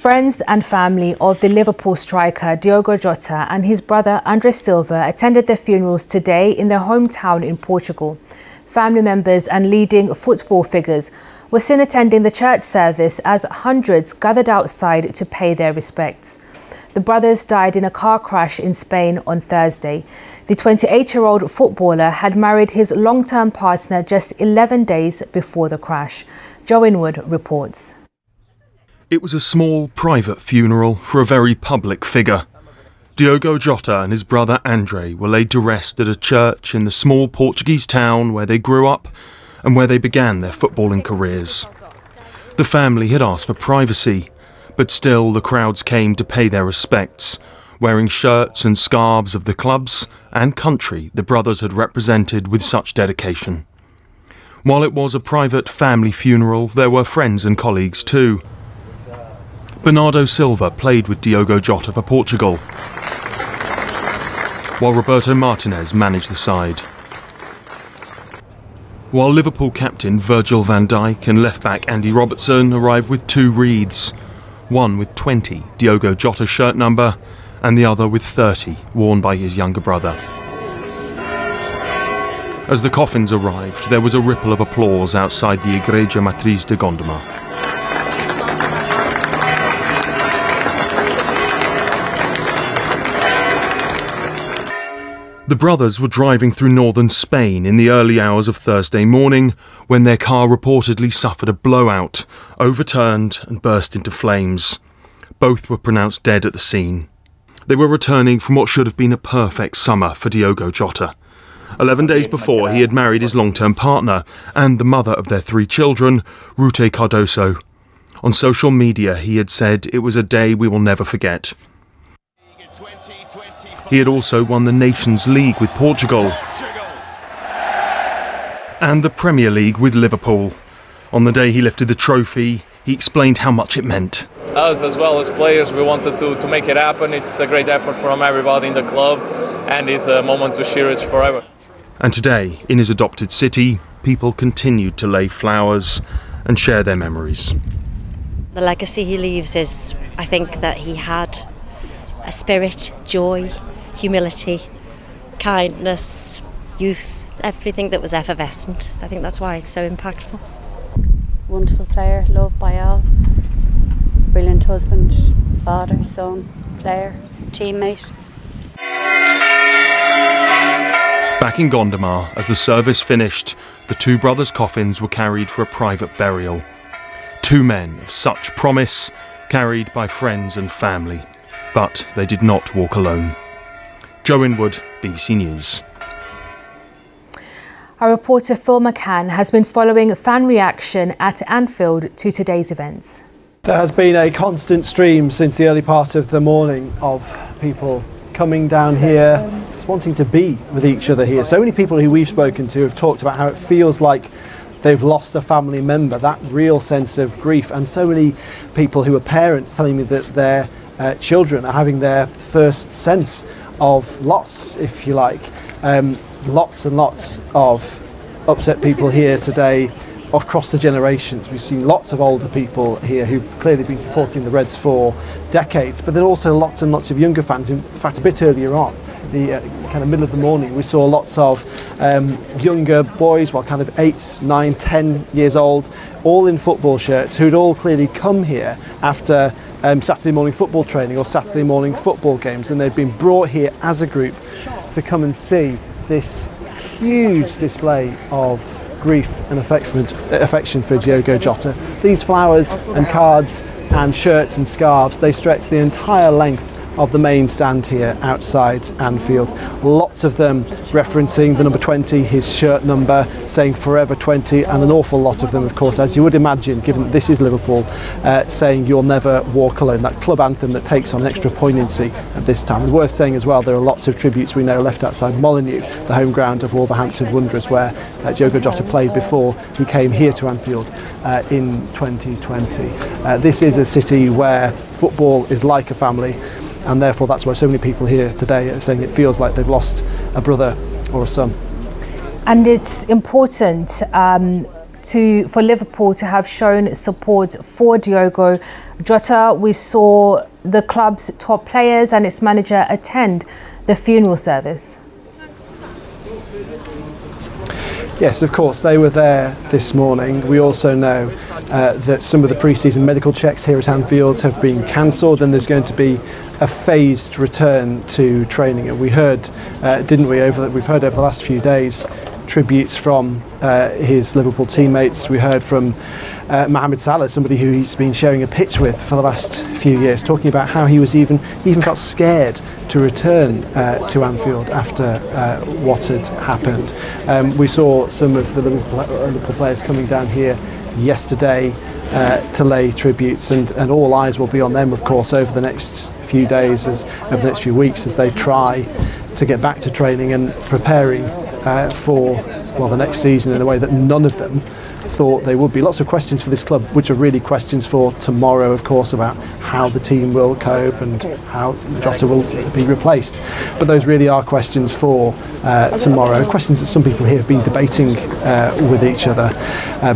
Friends and family of the Liverpool striker Diogo Jota and his brother André Silva attended their funerals today in their hometown in Portugal. Family members and leading football figures were seen attending the church service as hundreds gathered outside to pay their respects. The brothers died in a car crash in Spain on Thursday. The 28-year-old footballer had married his long-term partner just 11 days before the crash. Joe Inwood reports. It was a small, private funeral for a very public figure. Diogo Jota and his brother André were laid to rest at a church in the small Portuguese town where they grew up and where they began their footballing careers. The family had asked for privacy, but still the crowds came to pay their respects, wearing shirts and scarves of the clubs and country the brothers had represented with such dedication. While it was a private family funeral, there were friends and colleagues too. Bernardo Silva played with Diogo Jota for Portugal, while Roberto Martinez managed the side. While Liverpool captain Virgil van Dijk and left-back Andy Robertson arrived with two wreaths, one with 20, Diogo Jota's shirt number, and the other with 30, worn by his younger brother. As the coffins arrived, there was a ripple of applause outside the Igreja Matriz de Gondomar. The brothers were driving through northern Spain in the early hours of Thursday morning when their car reportedly suffered a blowout, overturned and burst into flames. Both were pronounced dead at the scene. They were returning from what should have been a perfect summer for Diogo Jota. 11 days before, he had married his long-term partner and the mother of their 3 children, Ruth Cardoso. On social media, he had said, "It was a day we will never forget." He had also won the Nations League with Portugal and the Premier League with Liverpool. On the day he lifted the trophy, he explained how much it meant. Us, as well as players, we wanted to make it happen. It's a great effort from everybody in the club, and it's a moment to cherish forever. And today, in his adopted city, people continued to lay flowers and share their memories. The legacy he leaves is, I think, that he had a spirit, joy, humility, kindness, youth, everything that was effervescent. I think that's why it's so impactful. Wonderful player, loved by all. Brilliant husband, father, son, player, teammate. Back in Gondomar, as the service finished, the two brothers' coffins were carried for a private burial. 2 men of such promise, carried by friends and family. But they did not walk alone. Joe Inwood, BBC News. Our reporter Phil McCann has been following fan reaction at Anfield to today's events. There has been a constant stream since the early part of the morning of people coming down here, just wanting to be with each other here. So many people who we've spoken to have talked about how it feels like they've lost a family member, that real sense of grief. And so many people who are parents telling me that their children are having their first sense of loss, if you like. Lots and lots of upset people here today across the generations. We've seen lots of older people here who've clearly been supporting the Reds for decades, but then also lots and lots of younger fans. In fact, a bit earlier on, the kind of middle of the morning, we saw lots of younger boys, well, kind of 8, 9, 10 years old, all in football shirts, who'd all clearly come here after Saturday morning football training or Saturday morning football games, and they'd been brought here as a group to come and see this huge display of grief and affection for Diogo Jota. These flowers and cards and shirts and scarves, they stretch the entire length of the main stand here outside Anfield. Lots of them referencing the number 20, his shirt number, saying forever 20, and an awful lot of them, of course, as you would imagine, given that this is Liverpool, saying you'll never walk alone, that club anthem that takes on extra poignancy at this time. And worth saying as well, there are lots of tributes we know left outside Molineux, the home ground of Wolverhampton Wanderers, where Diogo Jota played before he came here to Anfield in 2020. This is a city where football is like a family, and therefore that's why so many people here today are saying it feels like they've lost a brother or a son. And it's important for Liverpool to have shown support for Diogo Jota, we saw the club's top players and its manager attend the funeral service. Yes, of course, they were there this morning. We also know that some of the pre-season medical checks here at Anfield have been cancelled, and there's going to be a phased return to training. And we heard, didn't we, we've heard over the last few days, tributes from his Liverpool teammates. We heard from Mohamed Salah, somebody who he's been sharing a pitch with for the last few years, talking about how he even felt scared to return to Anfield after what had happened. We saw some of the Liverpool players coming down here yesterday to lay tributes, and all eyes will be on them, of course, over the next few days, over the next few weeks, as they try to get back to training and preparing for the next season in a way that none of them thought they would be. Lots of questions for this club, which are really questions for tomorrow, of course, about how the team will cope and how Jota will be replaced. But those really are questions for tomorrow, questions that some people here have been debating with each other.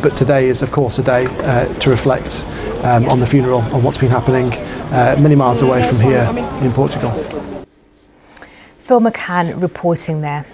But today is, of course, a day to reflect on the funeral, on what's been happening many miles away from here in Portugal. Phil McCann reporting there.